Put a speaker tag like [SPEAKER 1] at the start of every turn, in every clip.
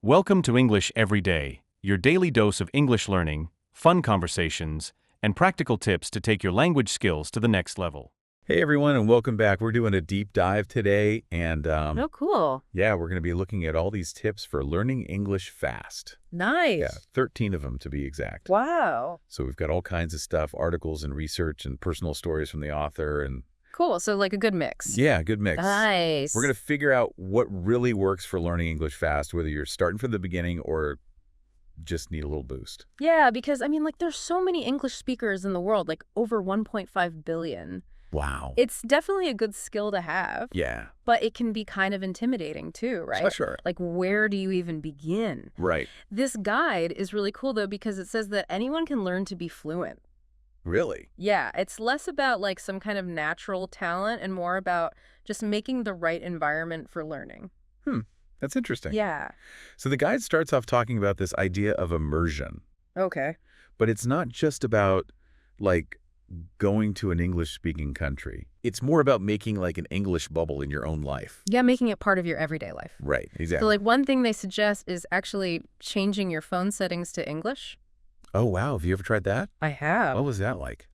[SPEAKER 1] Welcome to English Every Day, your daily dose of English learning, fun conversations, and practical tips to take your language skills to the next level.
[SPEAKER 2] Hey everyone, and welcome back. We're doing a deep dive today, and
[SPEAKER 3] Oh, cool.
[SPEAKER 2] yeah, we're going to be looking at all these tips for learning English fast.
[SPEAKER 3] Nice.
[SPEAKER 2] Yeah, 13 of them to be exact.
[SPEAKER 3] Wow.
[SPEAKER 2] So we've got all kinds of stuff, articles and research and personal stories from the author, and
[SPEAKER 3] Cool. So like a good mix.
[SPEAKER 2] yeah, good mix.
[SPEAKER 3] Nice.
[SPEAKER 2] We're going to figure out what really works for learning English fast, whether you're starting from the beginning or just need a little boost.
[SPEAKER 3] Yeah, because there's so many English speakers in the world, like over 1.5 billion.
[SPEAKER 2] Wow.
[SPEAKER 3] It's definitely a good skill to have.
[SPEAKER 2] Yeah.
[SPEAKER 3] But it can be kind of intimidating too, right?
[SPEAKER 2] Sure.
[SPEAKER 3] Like, where do you even begin?
[SPEAKER 2] Right.
[SPEAKER 3] This guide is really cool, though, because it says that anyone can learn to be fluent.
[SPEAKER 2] Really?
[SPEAKER 3] Yeah, it's less about like some kind of natural talent and more about just making the right environment for learning.
[SPEAKER 2] That's interesting.
[SPEAKER 3] Yeah.
[SPEAKER 2] So the guide starts off talking about this idea of immersion.
[SPEAKER 3] Okay.
[SPEAKER 2] But it's not just about, like, going to an English-speaking country. It's more about making, like, an English bubble in your own life.
[SPEAKER 3] Yeah, making it part of your everyday life.
[SPEAKER 2] Right, exactly.
[SPEAKER 3] So, like, one thing they suggest is actually changing your phone settings to English.
[SPEAKER 2] Oh, wow. Have you ever tried that?
[SPEAKER 3] I have.
[SPEAKER 2] What was that like?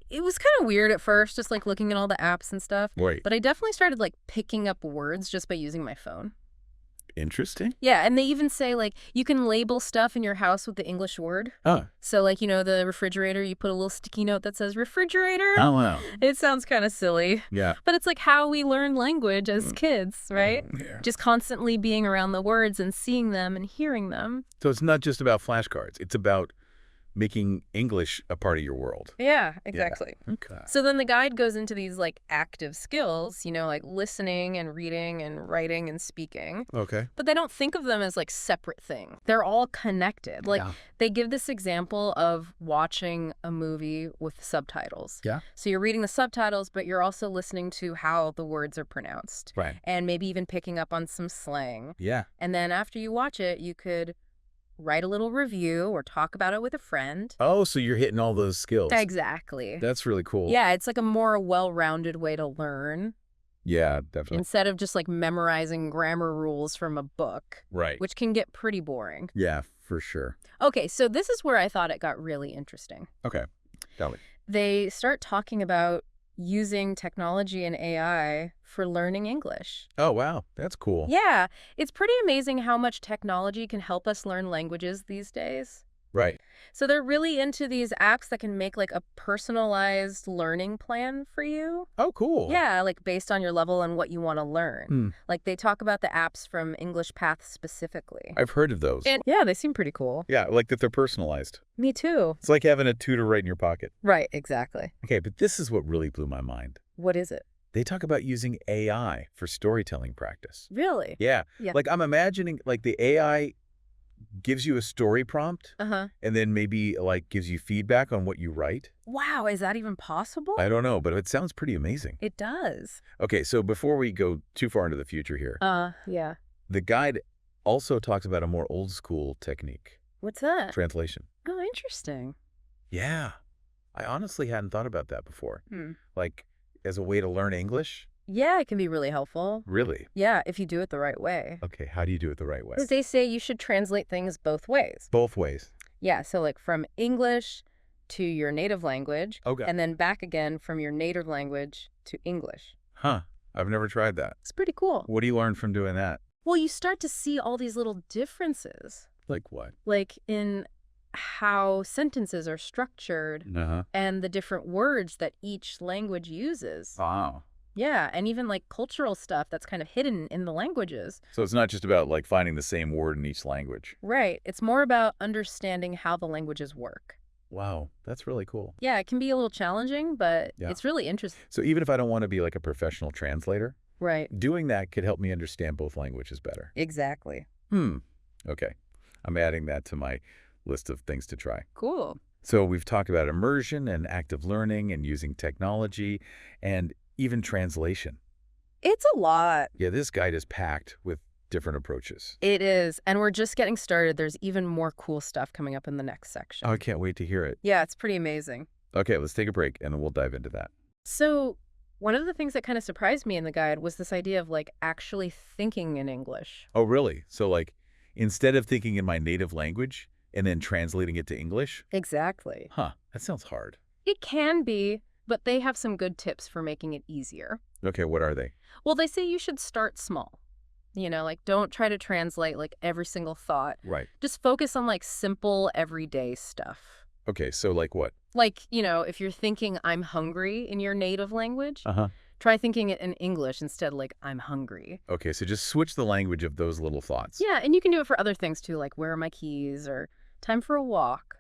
[SPEAKER 3] It was kind of weird at first, just like looking at all the apps and stuff.
[SPEAKER 2] Wait.
[SPEAKER 3] But I definitely started like picking up words just by using my phone.
[SPEAKER 2] Interesting?
[SPEAKER 3] Yeah, and they even say like you can label stuff in your house with the English word.
[SPEAKER 2] Oh.
[SPEAKER 3] So like, the refrigerator, you put a little sticky note that says refrigerator.
[SPEAKER 2] Oh, wow.
[SPEAKER 3] It sounds kind of silly.
[SPEAKER 2] Yeah.
[SPEAKER 3] But it's like how we learn language as kids, right?
[SPEAKER 2] Yeah.
[SPEAKER 3] Just constantly being around the words and seeing them and hearing them.
[SPEAKER 2] So it's not just about flashcards. It's about making English a part of your world.
[SPEAKER 3] Yeah, exactly.
[SPEAKER 2] Okay.
[SPEAKER 3] So then the guide goes into these like active skills, like listening and reading and writing and speaking.
[SPEAKER 2] Okay.
[SPEAKER 3] But they don't think of them as like separate things. They're all connected. Like
[SPEAKER 2] Yeah.
[SPEAKER 3] they give this example of watching a movie with subtitles.
[SPEAKER 2] Yeah.
[SPEAKER 3] So you're reading the subtitles, but you're also listening to how the words are pronounced.
[SPEAKER 2] Right.
[SPEAKER 3] And maybe even picking up on some slang.
[SPEAKER 2] Yeah.
[SPEAKER 3] And then after you watch it, you could write a little review or talk about it with a friend.
[SPEAKER 2] Oh, so you're hitting all those skills.
[SPEAKER 3] Exactly.
[SPEAKER 2] That's really cool.
[SPEAKER 3] Yeah, it's like a more well-rounded way to learn
[SPEAKER 2] Yeah, definitely.
[SPEAKER 3] instead of just like memorizing grammar rules from a book,
[SPEAKER 2] Right.
[SPEAKER 3] which can get pretty boring.
[SPEAKER 2] Yeah, for sure.
[SPEAKER 3] Okay, so this is where I thought it got really interesting.
[SPEAKER 2] Okay. Tell me.
[SPEAKER 3] They start talking about using technology and AI for learning English.
[SPEAKER 2] Oh, wow. That's cool.
[SPEAKER 3] Yeah, it's pretty amazing how much technology can help us learn languages these days.
[SPEAKER 2] Right.
[SPEAKER 3] So they're really into these apps that can make like a personalized learning plan for you.
[SPEAKER 2] Oh, cool.
[SPEAKER 3] Yeah, like based on your level and what you want to learn. Like they talk about the apps from English Path specifically.
[SPEAKER 2] I've heard of those.
[SPEAKER 3] And yeah, they seem pretty cool.
[SPEAKER 2] Yeah, like that they're personalized.
[SPEAKER 3] Me too.
[SPEAKER 2] It's like having a tutor right in your pocket.
[SPEAKER 3] Right, exactly.
[SPEAKER 2] Okay, but this is what really blew my mind.
[SPEAKER 3] What is it?
[SPEAKER 2] They talk about using AI for storytelling practice.
[SPEAKER 3] Really?
[SPEAKER 2] Yeah.
[SPEAKER 3] Yeah.
[SPEAKER 2] Like I'm imagining like the AI gives you a story prompt
[SPEAKER 3] Uh-huh.
[SPEAKER 2] and then maybe like gives you feedback on what you write.
[SPEAKER 3] Wow, is that even possible?
[SPEAKER 2] I don't know, but it sounds pretty amazing.
[SPEAKER 3] It does.
[SPEAKER 2] Okay, so before we go too far into the future here,
[SPEAKER 3] Yeah.
[SPEAKER 2] the guide also talks about a more old school technique,
[SPEAKER 3] What's that?
[SPEAKER 2] translation.
[SPEAKER 3] Oh, interesting.
[SPEAKER 2] Yeah. I honestly hadn't thought about that before.
[SPEAKER 3] Hmm.
[SPEAKER 2] Like as a way to learn English?
[SPEAKER 3] Yeah, it can be really helpful.
[SPEAKER 2] Really?
[SPEAKER 3] Yeah, if you do it the right way.
[SPEAKER 2] Okay, how do you do it the right way?
[SPEAKER 3] Because they say you should translate things both ways.
[SPEAKER 2] Both ways.
[SPEAKER 3] Yeah, so like from English to your native language,
[SPEAKER 2] Okay.
[SPEAKER 3] and then back again from your native language to English.
[SPEAKER 2] Huh. I've never tried that.
[SPEAKER 3] It's pretty cool.
[SPEAKER 2] What do you learn from doing that?
[SPEAKER 3] Well, you start to see all these little differences,
[SPEAKER 2] Like what?
[SPEAKER 3] like in how sentences are structured
[SPEAKER 2] Uh-huh.
[SPEAKER 3] and the different words that each language uses.
[SPEAKER 2] Wow.
[SPEAKER 3] Yeah, and even like cultural stuff that's kind of hidden in the languages.
[SPEAKER 2] So it's not just about like finding the same word in each language.
[SPEAKER 3] Right. It's more about understanding how the languages work.
[SPEAKER 2] Wow, that's really cool.
[SPEAKER 3] Yeah, it can be a little challenging, but
[SPEAKER 2] Yeah.
[SPEAKER 3] it's really interesting.
[SPEAKER 2] So even if I don't want to be like a professional translator,
[SPEAKER 3] Right.
[SPEAKER 2] doing that could help me understand both languages better.
[SPEAKER 3] Exactly.
[SPEAKER 2] Okay. I'm adding that to my list of things to try.
[SPEAKER 3] Cool.
[SPEAKER 2] So we've talked about immersion and active learning and using technology and even translation.
[SPEAKER 3] It's a lot.
[SPEAKER 2] Yeah, this guide is packed with different approaches.
[SPEAKER 3] It is. And we're just getting started. There's even more cool stuff coming up in the next section.
[SPEAKER 2] I can't wait to hear it.
[SPEAKER 3] Yeah, it's pretty amazing.
[SPEAKER 2] Okay, let's take a break and then we'll dive into that.
[SPEAKER 3] So One of the things that kind of surprised me in the guide was this idea of like actually thinking in English.
[SPEAKER 2] Oh, really? So, like, instead of thinking in my native language and then translating it to English?
[SPEAKER 3] Exactly.
[SPEAKER 2] Huh, that sounds hard.
[SPEAKER 3] It can be, but they have some good tips for making it easier.
[SPEAKER 2] Okay, what are they?
[SPEAKER 3] Well, they say you should start small. You know, like don't try to translate like every single thought.
[SPEAKER 2] Right.
[SPEAKER 3] Just focus on like simple everyday stuff.
[SPEAKER 2] Okay, so like what?
[SPEAKER 3] Like, you know, if you're thinking I'm hungry in your native language,
[SPEAKER 2] Uh-huh.
[SPEAKER 3] try thinking it in English instead like I'm hungry.
[SPEAKER 2] Okay, so just switch the language of those little thoughts.
[SPEAKER 3] Yeah, and you can do it for other things too, like where are my keys or time for a walk.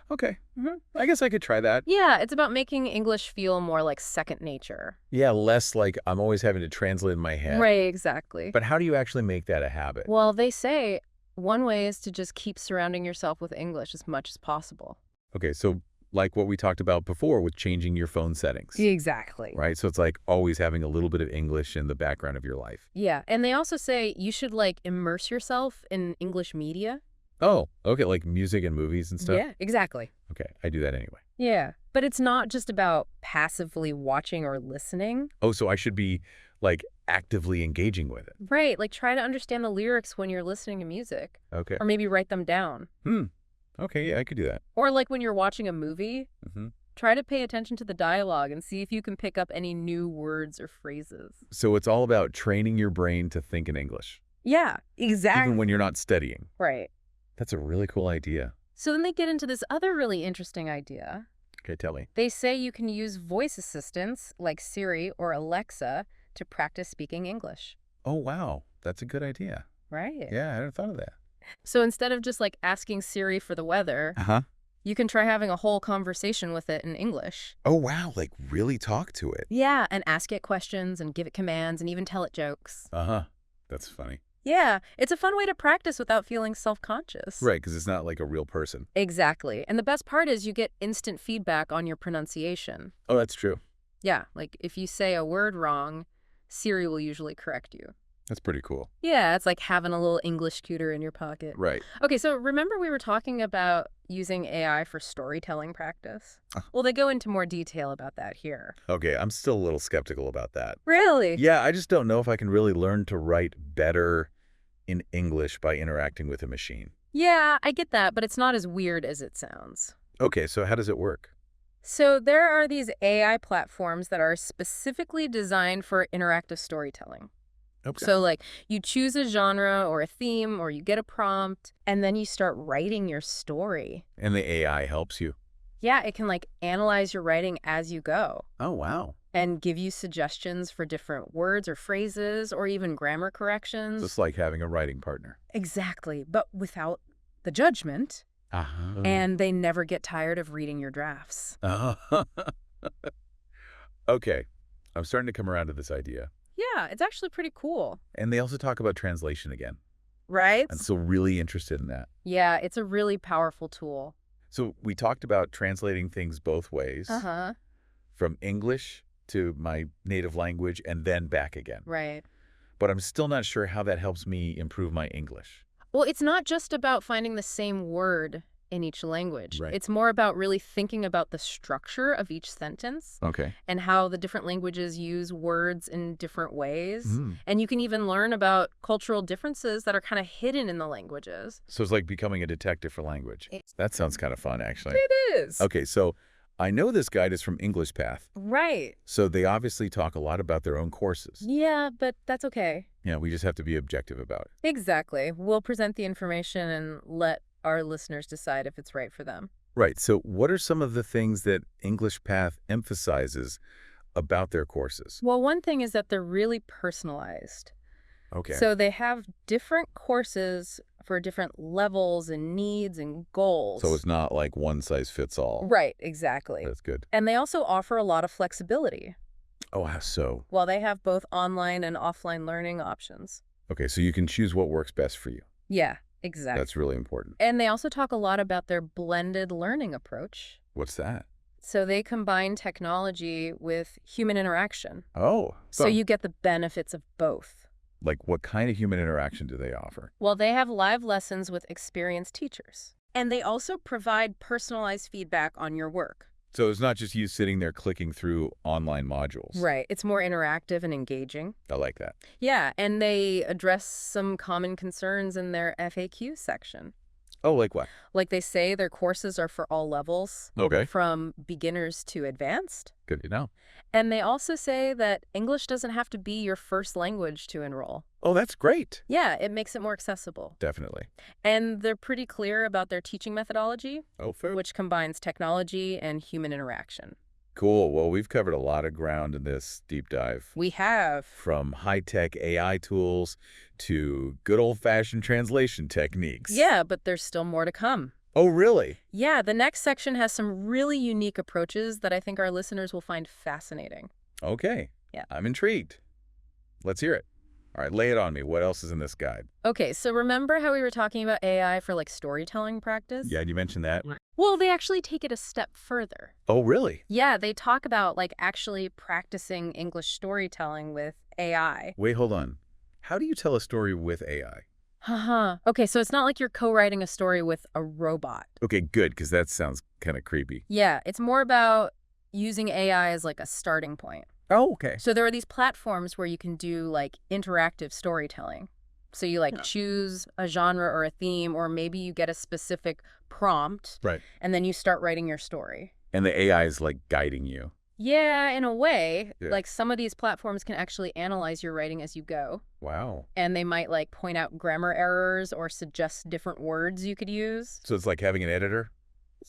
[SPEAKER 2] Okay.
[SPEAKER 3] Mhm.
[SPEAKER 2] I guess I could try that.
[SPEAKER 3] Yeah, it's about making English feel more like second nature.
[SPEAKER 2] Yeah, less like I'm always having to translate in my head.
[SPEAKER 3] Right, exactly.
[SPEAKER 2] But how do you actually make that a habit?
[SPEAKER 3] Well, they say one way is to just keep surrounding yourself with English as much as possible.
[SPEAKER 2] Okay, so like what we talked about before with changing your phone settings.
[SPEAKER 3] Exactly.
[SPEAKER 2] Right? So it's like always having a little bit of English in the background of your life.
[SPEAKER 3] Yeah, and they also say you should like immerse yourself in English media.
[SPEAKER 2] Oh, okay, like music and movies and stuff?
[SPEAKER 3] Yeah, exactly.
[SPEAKER 2] Okay, I do that anyway.
[SPEAKER 3] Yeah, but it's not just about passively watching or listening.
[SPEAKER 2] Oh, so I should be like actively engaging with it.
[SPEAKER 3] Right, like try to understand the lyrics when you're listening to music.
[SPEAKER 2] Okay.
[SPEAKER 3] Or maybe write them down.
[SPEAKER 2] Okay, yeah, I could do that.
[SPEAKER 3] Or like when you're watching a movie, try to pay attention to the dialogue and see if you can pick up any new words or phrases.
[SPEAKER 2] So it's all about training your brain to think in English.
[SPEAKER 3] Yeah, exactly.
[SPEAKER 2] Even when you're not studying.
[SPEAKER 3] Right.
[SPEAKER 2] That's a really cool idea.
[SPEAKER 3] So then they get into this other really interesting idea.
[SPEAKER 2] Okay, tell me.
[SPEAKER 3] They say you can use voice assistants like Siri or Alexa to practice speaking English.
[SPEAKER 2] Oh, wow. That's a good idea.
[SPEAKER 3] Right.
[SPEAKER 2] Yeah, I hadn't thought of that.
[SPEAKER 3] So instead of just like asking Siri for the weather, you can try having a whole conversation with it in English.
[SPEAKER 2] Oh, wow. Like really talk to it.
[SPEAKER 3] Yeah, and ask it questions and give it commands and even tell it jokes.
[SPEAKER 2] That's funny.
[SPEAKER 3] Yeah, it's a fun way to practice without feeling self-conscious.
[SPEAKER 2] Right, because it's not like a real person.
[SPEAKER 3] Exactly. And the best part is you get instant feedback on your pronunciation.
[SPEAKER 2] Oh, that's true.
[SPEAKER 3] Yeah, like if you say a word wrong, Siri will usually correct you.
[SPEAKER 2] That's pretty cool.
[SPEAKER 3] Yeah, it's like having a little English tutor in your pocket.
[SPEAKER 2] Right.
[SPEAKER 3] Okay, so remember we were talking about using AI for storytelling practice? Well, they go into more detail about that here.
[SPEAKER 2] Okay, I'm still a little skeptical about that.
[SPEAKER 3] Really?
[SPEAKER 2] Yeah, I just don't know if I can really learn to write better in English by interacting with a machine.
[SPEAKER 3] Yeah, I get that, but it's not as weird as it sounds.
[SPEAKER 2] Okay, so how does it work?
[SPEAKER 3] So there are these AI platforms that are specifically designed for interactive storytelling.
[SPEAKER 2] Okay.
[SPEAKER 3] So like you choose a genre or a theme or you get a prompt and then you start writing your story.
[SPEAKER 2] And the AI helps you?
[SPEAKER 3] Yeah, it can like analyze your writing as you go.
[SPEAKER 2] Oh, wow.
[SPEAKER 3] And give you suggestions for different words or phrases or even grammar corrections.
[SPEAKER 2] Just like having a writing partner.
[SPEAKER 3] Exactly, but without the judgment.
[SPEAKER 2] Uh-huh.
[SPEAKER 3] And they never get tired of reading your drafts.
[SPEAKER 2] Okay, I'm starting to come around to this idea.
[SPEAKER 3] Yeah, it's actually pretty cool.
[SPEAKER 2] And they also talk about translation again.
[SPEAKER 3] Right?
[SPEAKER 2] I'm still really interested in that.
[SPEAKER 3] Yeah, it's a really powerful tool.
[SPEAKER 2] So we talked about translating things both ways. From English to my native language and then back again.
[SPEAKER 3] Right.
[SPEAKER 2] But I'm still not sure how that helps me improve my English.
[SPEAKER 3] Well, it's not just about finding the same word in each language.
[SPEAKER 2] Right.
[SPEAKER 3] It's more about really thinking about the structure of each sentence
[SPEAKER 2] Okay.
[SPEAKER 3] and how the different languages use words in different ways. And you can even learn about cultural differences that are kind of hidden in the languages.
[SPEAKER 2] So it's like becoming a detective for language. That sounds kind of fun, actually.
[SPEAKER 3] It is.
[SPEAKER 2] Okay, so I know this guide is from English Path.
[SPEAKER 3] Right.
[SPEAKER 2] So they obviously talk a lot about their own courses.
[SPEAKER 3] Yeah, but that's okay.
[SPEAKER 2] Yeah, we just have to be objective about it.
[SPEAKER 3] Exactly. We'll present the information and let our listeners decide if it's right for them.
[SPEAKER 2] Right. So what are some of the things that English Path emphasizes about their courses?
[SPEAKER 3] Well, one thing is that they're really personalized.
[SPEAKER 2] Okay.
[SPEAKER 3] So they have different courses for different levels and needs and goals.
[SPEAKER 2] So it's not like one size fits all.
[SPEAKER 3] Right, exactly.
[SPEAKER 2] That's good.
[SPEAKER 3] And they also offer a lot of flexibility.
[SPEAKER 2] Oh, how so?
[SPEAKER 3] Well, they have both online and offline learning options.
[SPEAKER 2] Okay, so you can choose what works best for you.
[SPEAKER 3] Yeah, exactly.
[SPEAKER 2] That's really important.
[SPEAKER 3] And they also talk a lot about their blended learning approach.
[SPEAKER 2] What's that?
[SPEAKER 3] So they combine technology with human interaction.
[SPEAKER 2] Oh.
[SPEAKER 3] So you get the benefits of both.
[SPEAKER 2] Like, what kind of human interaction do they offer?
[SPEAKER 3] Well, they have live lessons with experienced teachers. And they also provide personalized feedback on your work.
[SPEAKER 2] So it's not just you sitting there clicking through online modules.
[SPEAKER 3] Right. It's more interactive and engaging.
[SPEAKER 2] I like that.
[SPEAKER 3] Yeah, and they address some common concerns in their FAQ section.
[SPEAKER 2] Oh, like what?
[SPEAKER 3] Like they say their courses are for all levels,
[SPEAKER 2] Okay.
[SPEAKER 3] from beginners to advanced.
[SPEAKER 2] Good to know.
[SPEAKER 3] And they also say that English doesn't have to be your first language to enroll.
[SPEAKER 2] Oh, that's great.
[SPEAKER 3] Yeah, it makes it more accessible.
[SPEAKER 2] Definitely.
[SPEAKER 3] And they're pretty clear about their teaching methodology,
[SPEAKER 2] Oh, fair.
[SPEAKER 3] which combines technology and human interaction.
[SPEAKER 2] Cool. Well, we've covered a lot of ground in this deep dive.
[SPEAKER 3] We have.
[SPEAKER 2] From high-tech AI tools to good old-fashioned translation techniques.
[SPEAKER 3] Yeah, but there's still more to come.
[SPEAKER 2] Oh, really?
[SPEAKER 3] Yeah, the next section has some really unique approaches that I think our listeners will find fascinating.
[SPEAKER 2] Okay.
[SPEAKER 3] Yeah.
[SPEAKER 2] I'm intrigued. Let's hear it. All right, lay it on me. What else is in this guide?
[SPEAKER 3] Okay, so remember how we were talking about AI for like storytelling practice?
[SPEAKER 2] Yeah, you mentioned that.
[SPEAKER 3] Well, they actually take it a step further.
[SPEAKER 2] Oh, really?
[SPEAKER 3] Yeah, they talk about like actually practicing English storytelling with AI.
[SPEAKER 2] Wait, hold on. How do you tell a story with AI?
[SPEAKER 3] Haha. Okay, so it's not like you're co-writing a story with a robot.
[SPEAKER 2] Okay, good, because that sounds kind of creepy.
[SPEAKER 3] Yeah, it's more about using AI as like a starting point.
[SPEAKER 2] Oh, okay.
[SPEAKER 3] So there are these platforms where you can do like interactive storytelling. So you like choose a genre or a theme, or maybe you get a specific prompt.
[SPEAKER 2] Right.
[SPEAKER 3] And then you start writing your story.
[SPEAKER 2] And the AI is like guiding you.
[SPEAKER 3] Yeah, in a way.
[SPEAKER 2] Yeah.
[SPEAKER 3] Like some of these platforms can actually analyze your writing as you go.
[SPEAKER 2] Wow.
[SPEAKER 3] And they might like point out grammar errors or suggest different words you could use.
[SPEAKER 2] So it's like having an editor?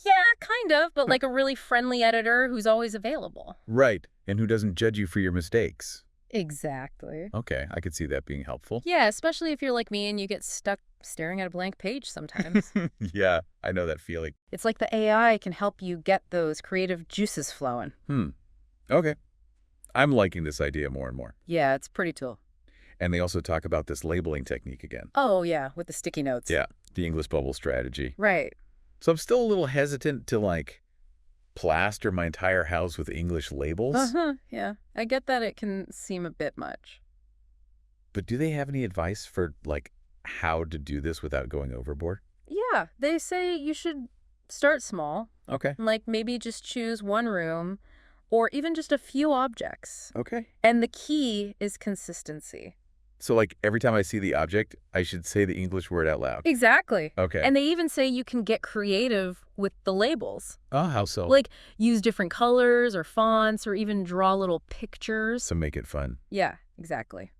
[SPEAKER 3] Yeah, kind of, but like a really friendly editor who's always available.
[SPEAKER 2] Right. And who doesn't judge you for your mistakes.
[SPEAKER 3] Exactly.
[SPEAKER 2] Okay, I could see that being helpful.
[SPEAKER 3] Yeah, especially if you're like me and you get stuck staring at a blank page sometimes.
[SPEAKER 2] Yeah, I know that feeling.
[SPEAKER 3] It's like the AI can help you get those creative juices flowing.
[SPEAKER 2] Okay. I'm liking this idea more and more.
[SPEAKER 3] Yeah, it's pretty cool.
[SPEAKER 2] And they also talk about this labeling technique again.
[SPEAKER 3] Oh, yeah, with the sticky notes.
[SPEAKER 2] Yeah, the English bubble strategy.
[SPEAKER 3] Right.
[SPEAKER 2] So I'm still a little hesitant to, like, plaster my entire house with English labels.
[SPEAKER 3] Yeah, I get that it can seem a bit much.
[SPEAKER 2] But do they have any advice for, like, how to do this without going overboard?
[SPEAKER 3] Yeah, they say you should start small.
[SPEAKER 2] Okay.
[SPEAKER 3] Like maybe just choose one room or even just a few objects.
[SPEAKER 2] Okay.
[SPEAKER 3] And the key is consistency.
[SPEAKER 2] So, like, every time I see the object, I should say the English word out loud.
[SPEAKER 3] Exactly.
[SPEAKER 2] Okay.
[SPEAKER 3] And they even say you can get creative with the labels.
[SPEAKER 2] Oh, how so?
[SPEAKER 3] Like use different colors or fonts or even draw little pictures.
[SPEAKER 2] So make it fun.
[SPEAKER 3] Yeah, exactly.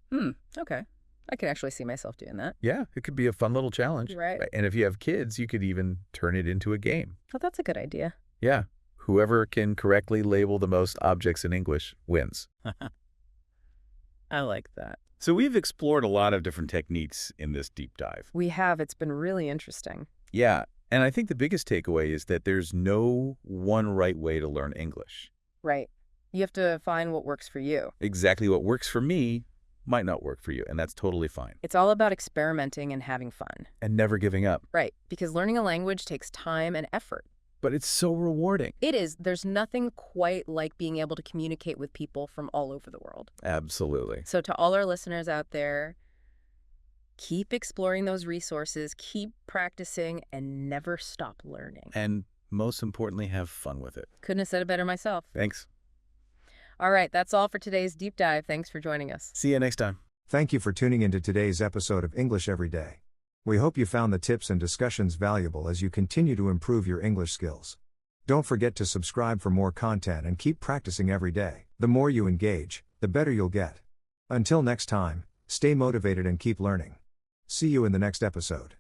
[SPEAKER 3] Okay. I can actually see myself doing that.
[SPEAKER 2] Yeah, it could be a fun little challenge.
[SPEAKER 3] Right.
[SPEAKER 2] And if you have kids, you could even turn it into a game.
[SPEAKER 3] Oh, that's a good idea.
[SPEAKER 2] Yeah. Whoever can correctly label the most objects in English wins.
[SPEAKER 3] I like that.
[SPEAKER 2] So we've explored a lot of different techniques in this deep dive.
[SPEAKER 3] We have. It's been really interesting.
[SPEAKER 2] Yeah, and I think the biggest takeaway is that there's no one right way to learn English.
[SPEAKER 3] Right. You have to find what works for you.
[SPEAKER 2] Exactly what works for me might not work for you, and that's totally fine.
[SPEAKER 3] It's all about experimenting and having fun.
[SPEAKER 2] And never giving up.
[SPEAKER 3] Right. Because learning a language takes time and effort.
[SPEAKER 2] But it's so rewarding.
[SPEAKER 3] It is. There's nothing quite like being able to communicate with people from all over the world.
[SPEAKER 2] Absolutely.
[SPEAKER 3] So to all our listeners out there, keep exploring those resources, keep practicing, and never stop learning.
[SPEAKER 2] And most importantly, have fun with it.
[SPEAKER 3] Couldn't have said it better myself.
[SPEAKER 2] Thanks.
[SPEAKER 3] All right, that's all for today's deep dive. Thanks for joining us.
[SPEAKER 2] See you next time.
[SPEAKER 4] Thank you for tuning into today's episode of English Every Day. We hope you found the tips and discussions valuable as you continue to improve your English skills. Don't forget to subscribe for more content and keep practicing every day. The more you engage, the better you'll get. Until next time, stay motivated and keep learning. See you in the next episode.